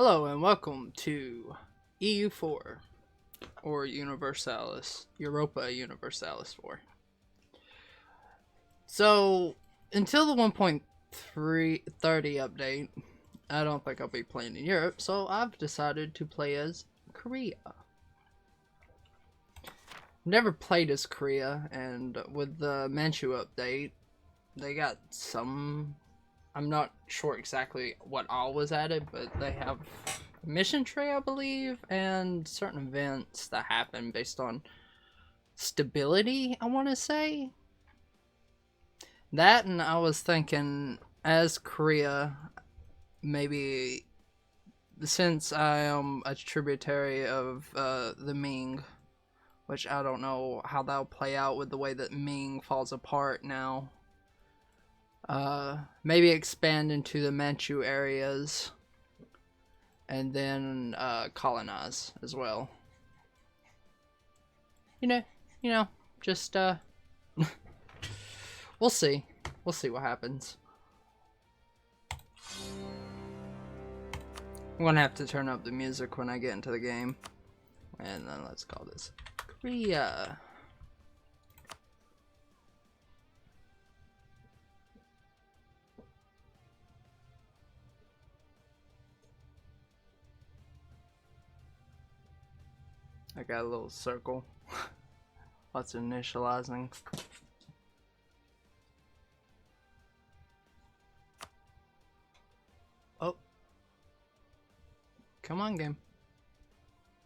Hello and welcome to EU4 or Universalis, Europa Universalis 4. So, until the 1.30 update, I don't think I'll be playing in Europe, so I've decided to play as Korea. Never played as Korea, and with the Manchu update, they got some. I'm not sure exactly what all was added, but they have a mission tree, I believe, and certain events that happen based on stability, I want to say. That, and I was thinking, as Korea, maybe since I am a tributary of the Ming, which I don't know how that'll play out with the way that Ming falls apart now. Maybe expand into the Manchu areas and then colonize as well. You know, just we'll see. We'll see what happens. I'm gonna have to turn up the music when I get into the game. And then let's call this Korea. I got a little circle. Lots of initializing. Oh. Come on, game.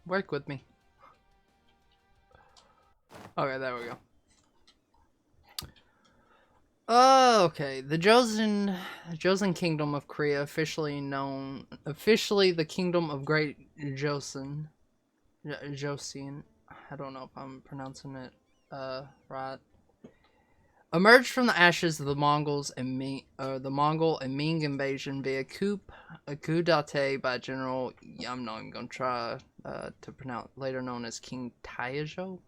Work with me. Okay, there we go. Okay, the Joseon Kingdom of Korea, officially the Kingdom of Great Joseon. Joseon. I don't know if I'm pronouncing it right. Emerged from the ashes of the Mongol and Ming invasion via a coup d'état by General. I'm not even gonna try to pronounce. Later known as King Taejo.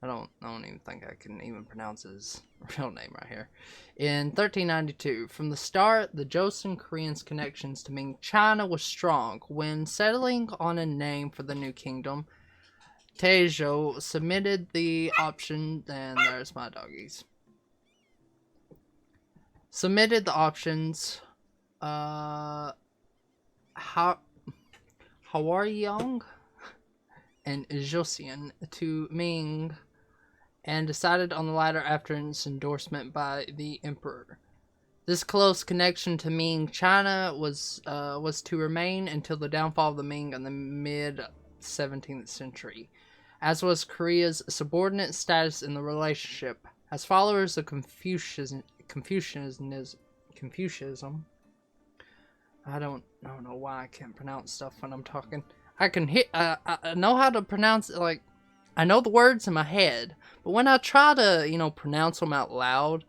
I don't even think I can even pronounce his real name right here. In 1392, from the start, the Joseon Koreans' connections to Ming China was strong. When settling on a name for the new kingdom, Taejo submitted the option, and there's my doggies. Submitted the options, Hwaryong and Joseon to Ming, and decided on the latter after its endorsement by the emperor. This close connection to Ming China was to remain until the downfall of the Ming in the mid-17th century, as was Korea's subordinate status in the relationship. As followers of Confucianism, I don't know why I can't pronounce stuff when I'm talking. I can hit. I know how to pronounce it. Like, I know the words in my head, but when I try to, pronounce them out loud,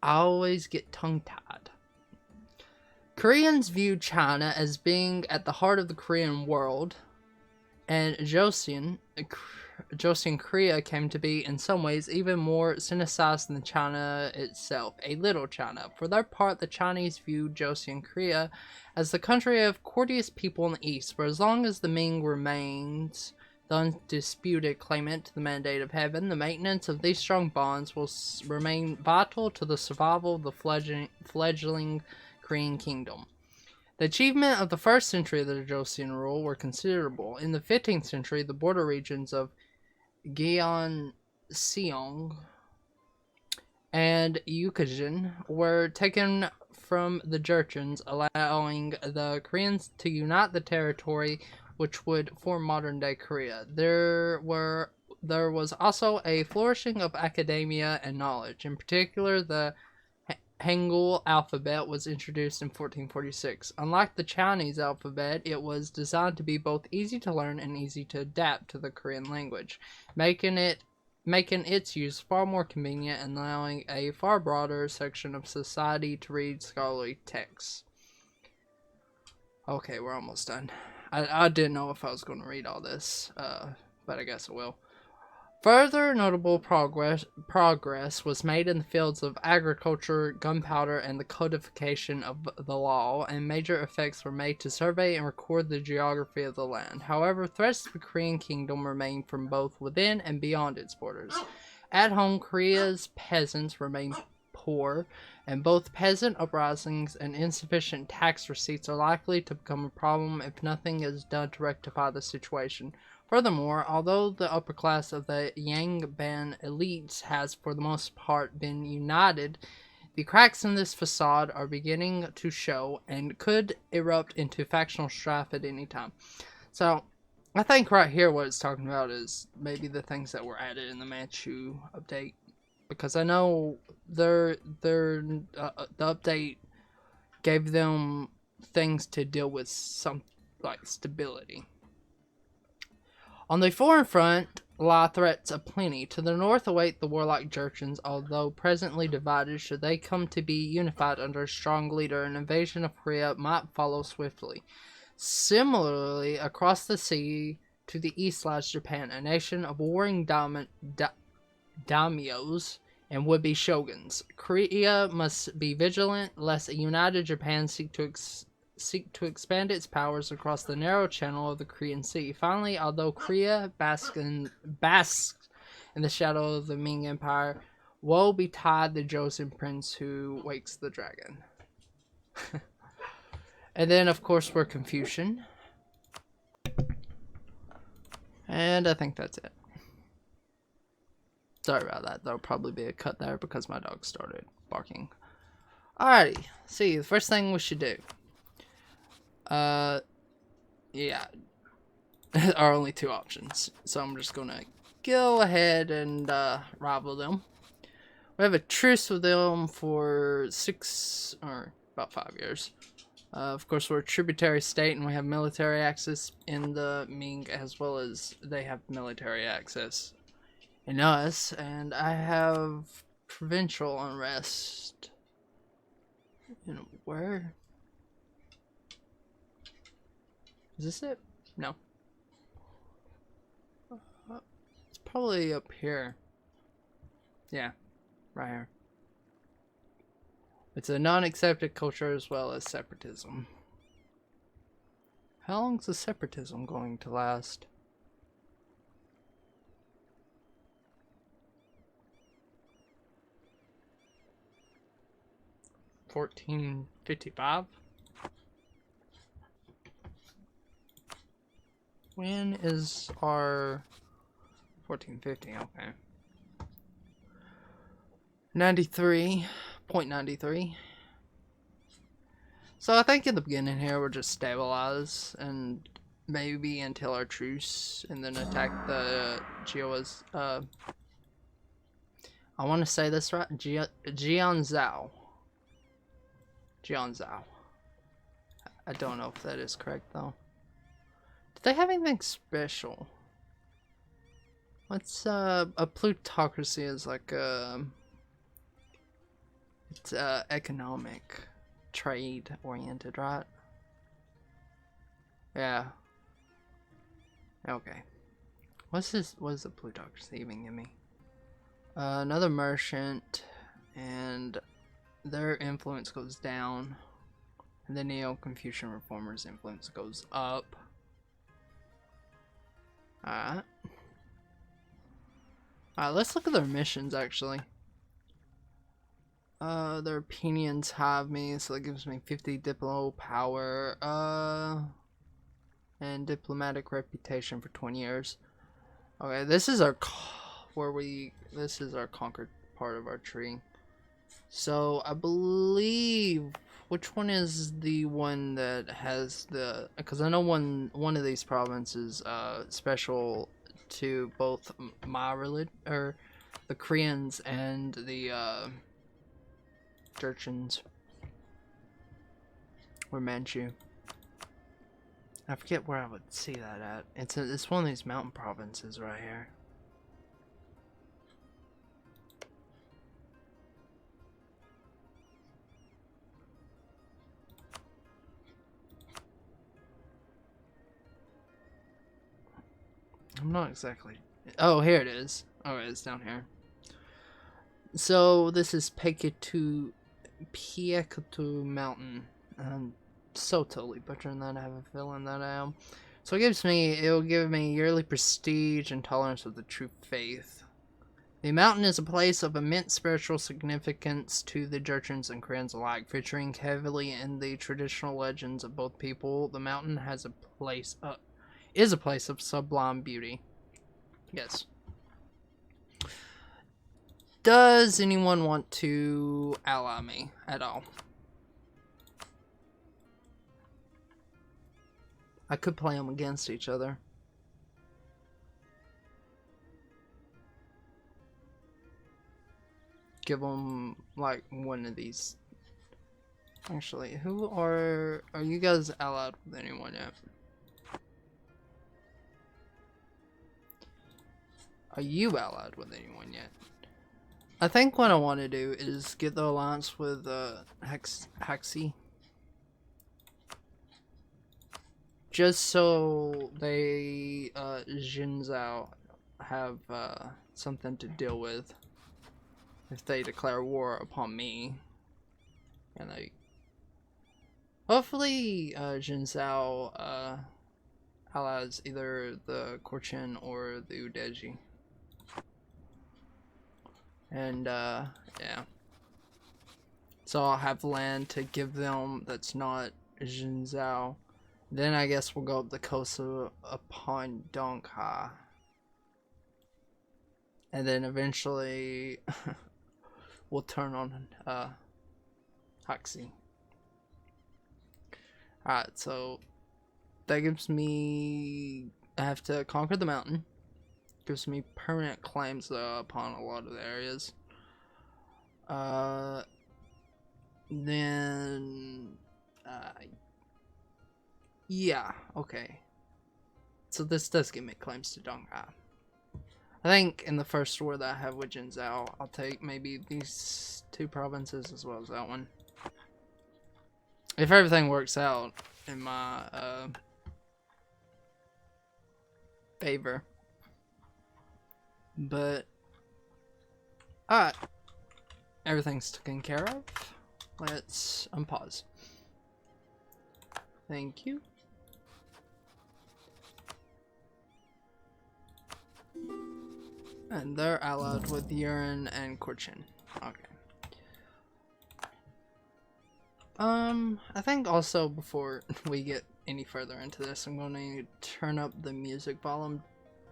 I always get tongue-tied. Koreans viewed China as being at the heart of the Korean world, and Joseon Korea came to be, in some ways, even more Sinicized than China itself, a little China. For their part, the Chinese viewed Joseon Korea as the country of courteous people in the East, for as long as the Ming remains the undisputed claimant to the mandate of heaven, the maintenance of these strong bonds will remain vital to the survival of the fledgling Korean kingdom. The achievement of the first century of the Joseon rule were considerable. In the 15th century, the border regions of Gyeongseong and Ukajin were taken from the Jurchens, allowing the Koreans to unite the territory which would form modern-day Korea. There was also a flourishing of academia and knowledge. In particular, the Hangul alphabet was introduced in 1446. Unlike the Chinese alphabet, it was designed to be both easy to learn and easy to adapt to the Korean language, making its use far more convenient and allowing a far broader section of society to read scholarly texts. Okay, we're almost done. I didn't know if I was going to read all this, but I guess I will. Further notable progress was made in the fields of agriculture, gunpowder, and the codification of the law, and major efforts were made to survey and record the geography of the land. However, threats to the Korean kingdom remained from both within and beyond its borders. At home, Korea's peasants remained poor, and both peasant uprisings and insufficient tax receipts are likely to become a problem if nothing is done to rectify the situation. Furthermore, although the upper class of the Yangban elites has for the most part been united, the cracks in this facade are beginning to show and could erupt into factional strife at any time. So, I think right here what it's talking about is maybe the things that were added in the Manchu update. Because I know the update gave them things to deal with some, like, stability. On the foreign front lie threats aplenty. To the north await the warlike Jurchens, although presently divided. Should they come to be unified under a strong leader, an invasion of Korea might follow swiftly. Similarly, across the sea to the east lies Japan, a nation of warring daimyos and would-be shoguns. Korea must be vigilant lest a united Japan seek to expand its powers across the narrow channel of the Korean Sea. Finally, although Korea basks in the shadow of the Ming Empire, woe betide the Joseon prince who wakes the dragon. And then, of course, we're Confucian. And I think that's it. Sorry about that. There'll probably be a cut there because my dog started barking. Alrighty. See, the first thing we should do. Yeah. are only two options. So I'm just gonna go ahead and rival them. We have a truce with them for about 5 years. Of course, we're a tributary state and we have military access in the Ming, as well as they have military access in us. And I have provincial unrest. Where? Is this it? No. It's probably up here. Yeah, right here. It's a non-accepted culture as well as separatism. How long is the separatism going to last? 1455? When is our 1450? Okay. 93.93. So I think in the beginning here we'll just stabilize and maybe until our truce and then attack the Geoas. I want to say this right. Jianzhou. Jianzhou. I don't know if that is correct though. Do they have anything special? What's a plutocracy is like it's economic, trade oriented, right? Yeah. Okay. What is the plutocracy even give me? Another merchant, and their influence goes down, and the Neo-Confucian reformers' influence goes up. Alright. Alright, let's look at their missions actually. Their opinions have me, so that gives me 50 diplo power, and diplomatic reputation for 20 years. Okay, this is our this is our conquered part of our tree. So I believe, which one is the one that has the, because I know one of these provinces special to both my religion, or the Koreans and the Jurchens, or Manchu. I forget where I would see that at. It's one of these mountain provinces right here. I'm not exactly Oh, here it is. Oh, it's down here. So this is Pekatu Mountain. I'm so totally butchering that. I have a feeling that I am. So it'll give me yearly prestige and tolerance of the true faith. The mountain is a place of immense spiritual significance to the Jurchens and Koreans alike, featuring heavily in the traditional legends of both people. The mountain is a place of sublime beauty. Yes. Does anyone want to ally me at all? I could play them against each other. Give them, like, one of these. Actually, are you guys allied with anyone yet? Are you allied with anyone yet? I think what I want to do is get the alliance with Haxi. Just so they, Jinzhao have something to deal with if they declare war upon me. And hopefully Jinzhao allies either the Korchin or the Udeji. And yeah. So I'll have land to give them that's not Jinzhao. Then I guess we'll go up the coast upon Dongha. And then eventually we'll turn on Haxi. Alright, so that gives me... I have to conquer the mountain. Gives me permanent claims upon a lot of the areas. Then... yeah, okay. So this does give me claims to Dongha. I think in the first war that I have with Jinzhao, I'll take maybe these two provinces as well as that one. If everything works out in my favor. But alright. Everything's taken care of. Let's unpause. Thank you. And they're allied with Yurin and Korchin. Okay. I think also before we get any further into this, I'm going to turn up the music volume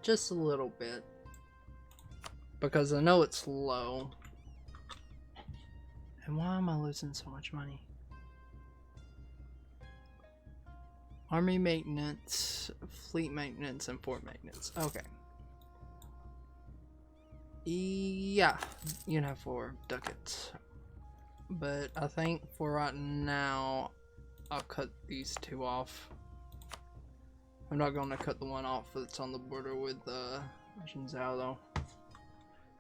just a little bit. Because I know it's low. And why am I losing so much money? Army maintenance, fleet maintenance, and fort maintenance. Okay. Yeah, you can have 4 ducats. But I think for right now, I'll cut these 2 off. I'm not going to cut the one off that's on the border with Jinzhao though.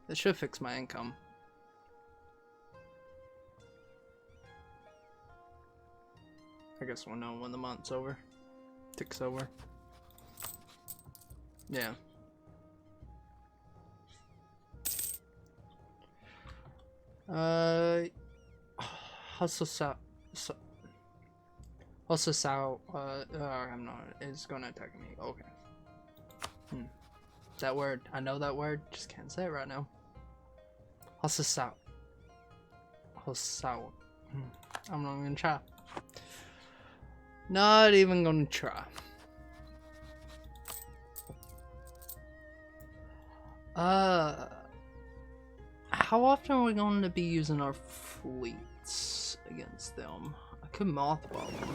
That should fix my income. I guess we'll know when the month's over. Ticks over. Yeah. I'm not, is gonna attack me. Okay. That word, I know that word, just can't say it right now. Hosasao. I'm not gonna try. Not even gonna try. How often are we going to be using our fleets against them? I could mothball them.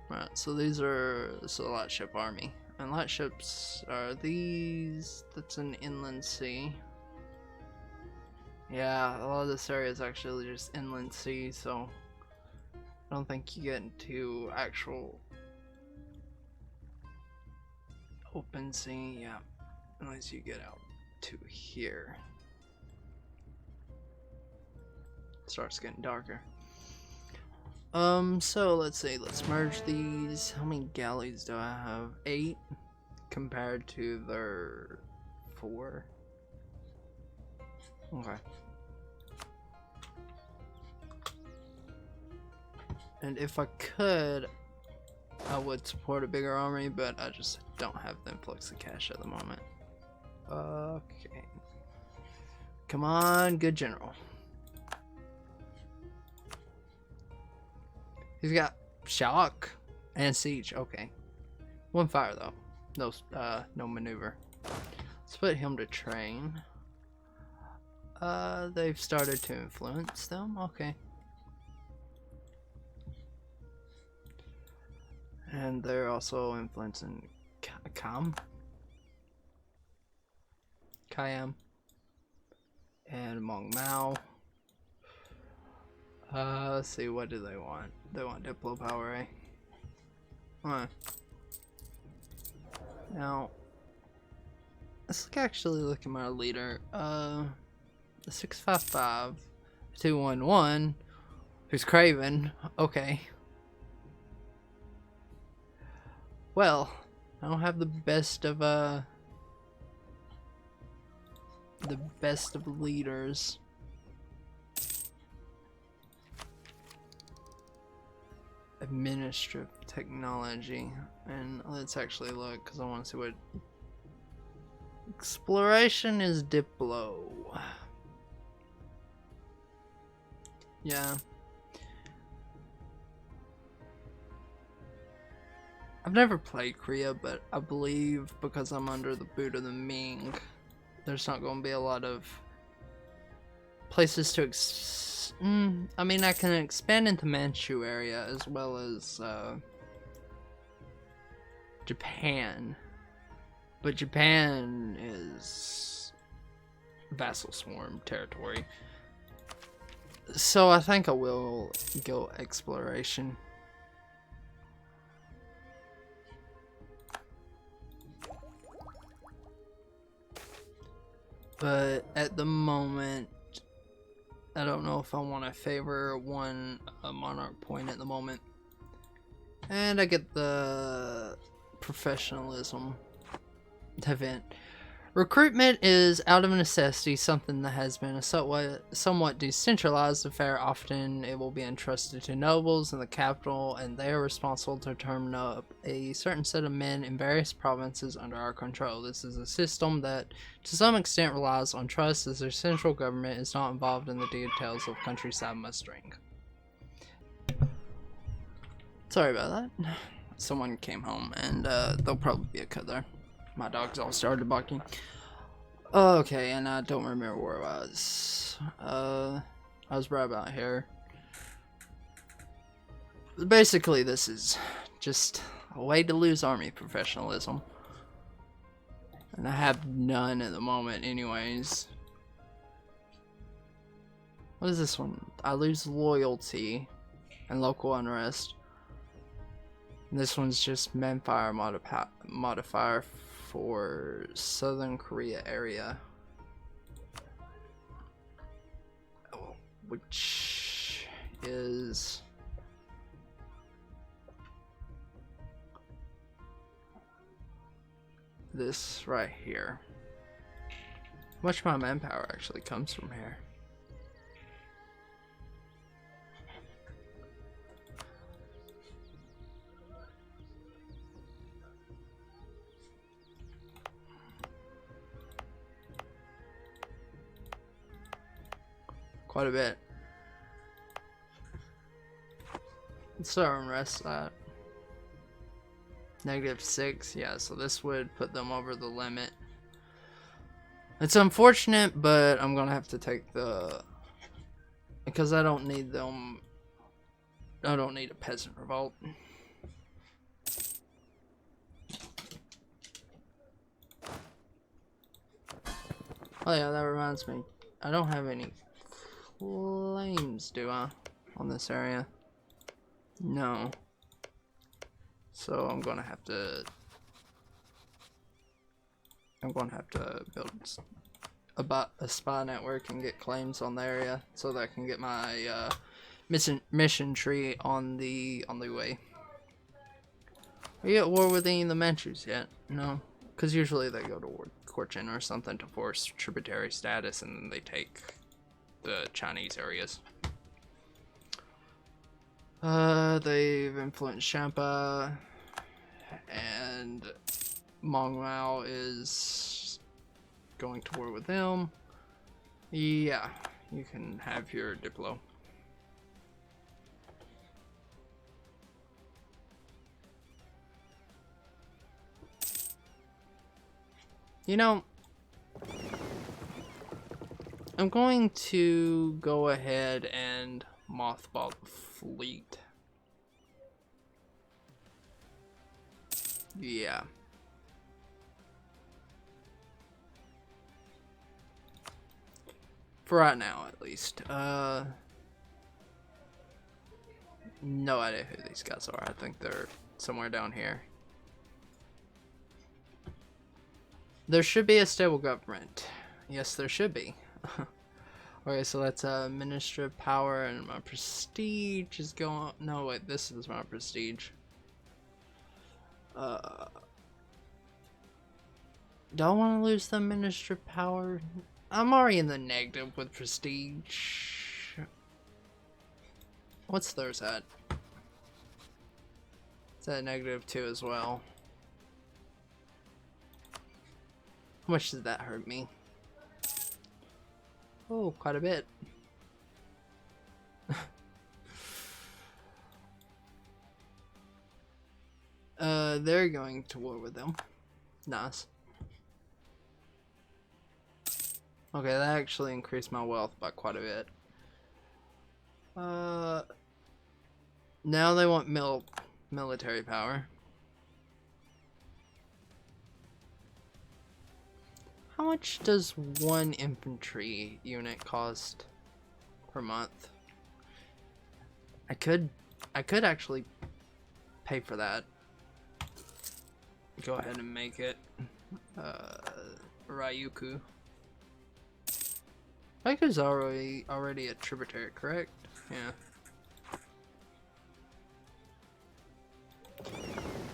Right, so these are the lightship army. And lightships are these. That's an inland sea. Yeah, a lot of this area is actually just inland sea, so I don't think you get into actual open sea, yeah, unless you get out to here. It starts getting darker. So let's see, let's merge these. How many galleys do I have? 8. compared to their 4. Okay. And if I could, I would support a bigger army, but I just don't have the influx of cash at the moment. Okay. Come on, good general. He's got shock and siege. Okay. 1 fire though. No maneuver. Let's put him to train. They've started to influence them. Okay. And they're also influencing Kayam and Mong Mao. Let's see, what do they want? They want Diplo power, eh? Alright. Now, let's actually look at my leader. The 655 211, who's Craven. Okay. Well, I don't have the best of leaders. Administrative technology, and let's actually look because I want to see what exploration is. Diplo. Yeah. I've never played Korea, but I believe because I'm under the boot of the Ming, there's not going to be a lot of places to I mean, I can expand into Manchu area as well as Japan, but Japan is vassal swarm territory, so I think I will go exploration. But at the moment, I don't know if I want to favor one monarch point at the moment. And I get the professionalism event. Recruitment is out of necessity something that has been a somewhat decentralized affair. Often it will be entrusted to nobles in the capital, and they are responsible to turn up a certain set of men in various provinces under our control. This is a system that to some extent relies on trust, as their central government is not involved in the details of countryside mustering. Sorry about that. Someone came home, and there'll probably be a cut there. My dogs all started barking. Okay, and I don't remember where I was. I was right about here. Basically, this is just a way to lose army professionalism. And I have none at the moment anyways. What is this one? I lose loyalty and local unrest. And this one's just manfire modifier for Southern Korea area, which is this right here. How much of my manpower actually comes from here? Quite a bit. Let's start and rest that. -6, yeah, so this would put them over the limit. It's unfortunate, but I'm gonna have to take the, because I don't need them. I don't need a peasant revolt. Oh yeah, that reminds me. I don't have any flames, do I, on this area? No. So I'm gonna have to build a spy network and get claims on the area so that I can get my mission tree on the way. Are you at war with any of the Manchus yet? No. Because usually they go to Cochin or something to force tributary status, and then they take the Chinese areas. They've influenced Champa, and Mong Mao is going to war with them. Yeah, you can have your Diplo. You know, I'm going to go ahead and mothball the fleet. Yeah. For right now, at least. No idea who these guys are. I think they're somewhere down here. There should be a stable government. Yes, there should be. Okay, so that's Minister of Power, and my prestige is going. No, wait, this is my prestige. Don't want to lose the Minister of Power. I'm already in the negative with prestige. What's theirs at? It's at -2 as well. How much did that hurt me? Oh, quite a bit. They're going to war with them. Nice. Okay, that actually increased my wealth by quite a bit. Now they want military power. How much does one infantry unit cost per month? I could actually pay for that. Go ahead and make it Ryuku. Ryuku's already a tributary, correct? Yeah.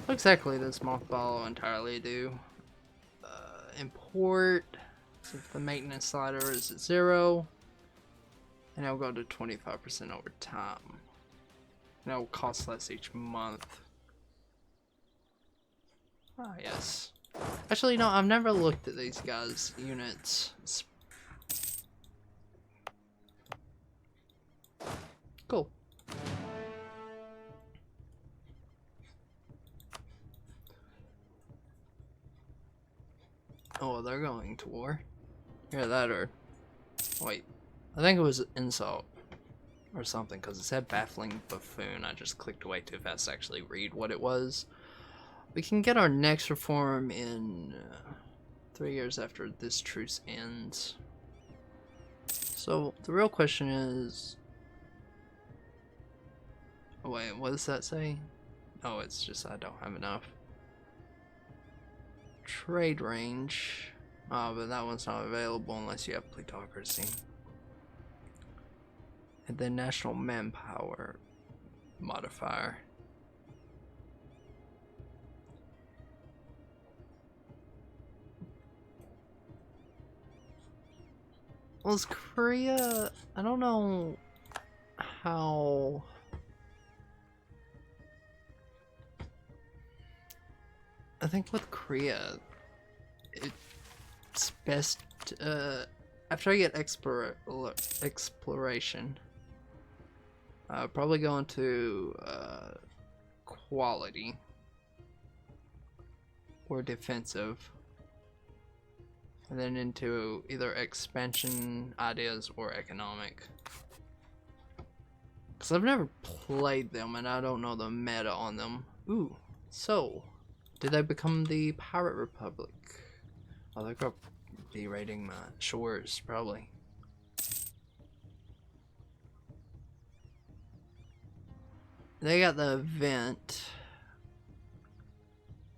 What exactly does mothball entirely do? Import. So if the maintenance slider is at 0, and it'll go to 25% over time. And it'll cost less each month. Ah, yes. Actually, no, I've never looked at these guys' units. Cool. Oh, they're going to war. Either that or... Wait. I think it was insult. Or something, because it said baffling buffoon. I just clicked way too fast to actually read what it was. We can get our next reform in 3 years after this truce ends. So, the real question is... Oh, wait, what does that say? Oh, it's just I don't have enough. Trade range. Oh, but that one's not available unless you have plutocracy. And then national manpower modifier. Well, is Korea... I don't know how... I think with Korea, it's best after I get exploration, probably go into quality or defensive, and then into either expansion ideas or economic. Because I've never played them and I don't know the meta on them. Ooh, so... Did they become the Pirate Republic? Oh, they're gonna be raiding my shores, probably. They got the event,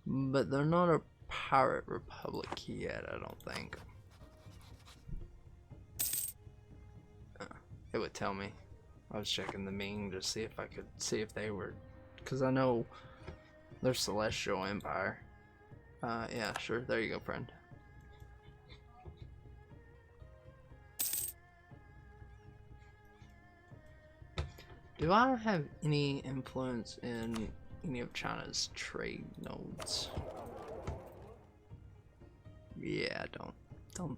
but they're not a Pirate Republic yet, I don't think. It would tell me. I was checking the Ming to see if I could see if they were, because I know they're Celestial Empire. Yeah, sure. There you go, friend. Do I have any influence in any of China's trade nodes? Yeah, don't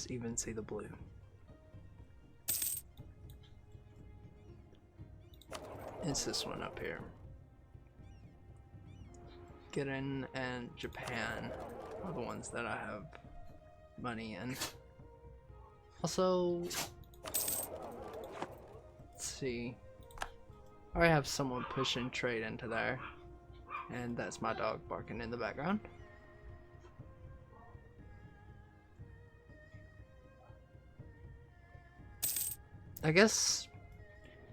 even see the blue. It's this one up here. Girin and Japan are the ones that I have money in. Also, let's see. I already have someone pushing trade into there, and that's my dog barking in the background. I guess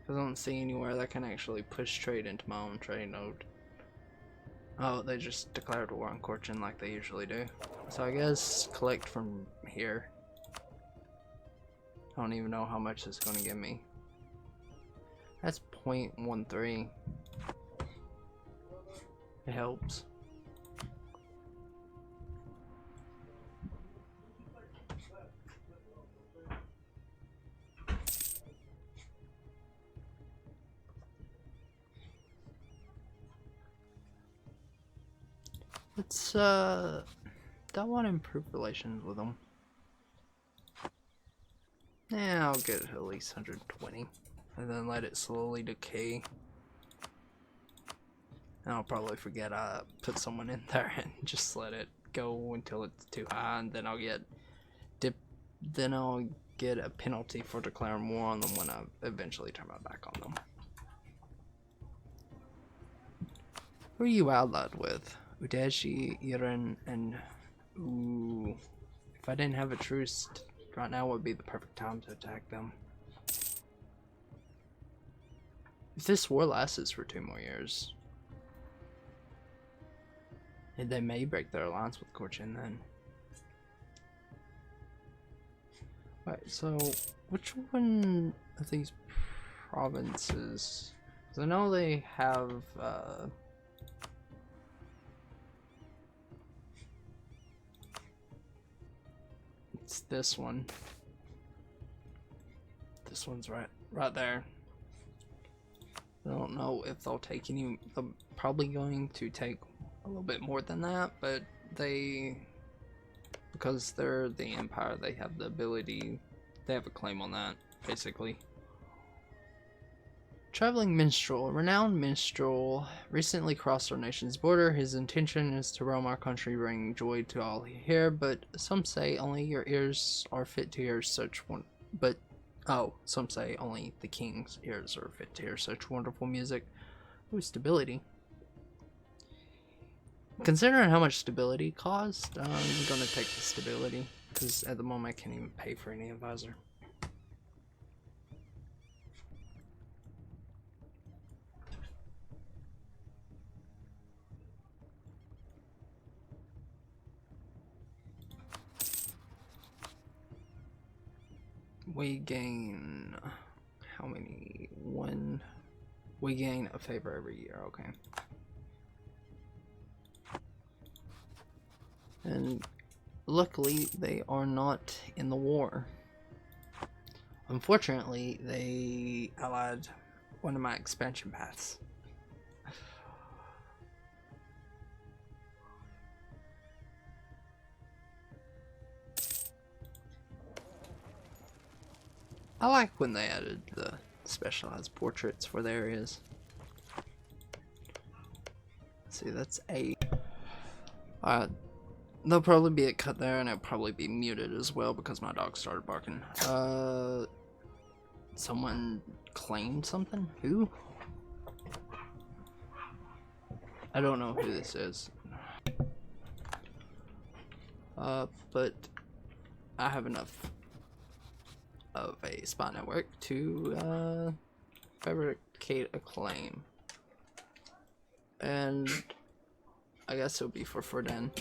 I don't see anywhere that can actually push trade into my own trade node. Oh, they just declared war on Korchin like they usually do. So I guess collect from here. I don't even know how much it's going to give me. That's 0.13. It helps. Let's don't want to improve relations with them. Yeah, I'll get at least 120 and then let it slowly decay. And I'll probably forget I put someone in there and just let it go until it's too high, and then I'll get a penalty for declaring war on them when I eventually turn my back on them. Who are you allied with? Udashi, Iran, and ooh. If I didn't have a truce right now would be the perfect time to attack them. If this war lasts for 2 more years, they may break their alliance with Korchin then. Right, so which one of these provinces? Because I know they have it's this one. This one's right there. I don't know if they'll take any. They're probably going to take a little bit more than that, but because they're the empire, they have the ability. They have a claim on that, basically. Traveling minstrel. A renowned minstrel recently crossed our nation's border. His intention is to roam our country, bringing joy to all who hear, but some say only your ears are fit to hear such one. But some say only the king's ears are fit to hear such wonderful music. Ooh, stability. Considering how much stability cost, I'm gonna take the stability, because at the moment I can't even pay for any advisor. We gain how many? 1. We gain a favor every year. Okay. And luckily, they are not in the war. Unfortunately, they allied one of my expansion paths. I like when they added the specialized portraits for the areas. Let's see, that's 8. There'll probably be a cut there, and it'll probably be muted as well because my dog started barking. Someone claimed something? Who? I don't know who this is. But I have enough of a spot network to fabricate a claim, and I guess it'll be for Ferdinand.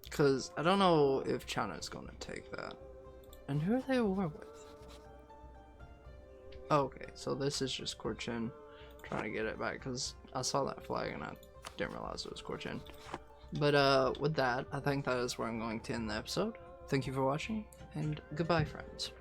Because I don't know if China's gonna take that. And who are they at war with? Oh, okay, so this is just Korchin trying to get it back because I saw that flag and I didn't realize it was Corchin. But with that, I think that is where I'm going to end the episode. Thank you for watching, and goodbye, friends.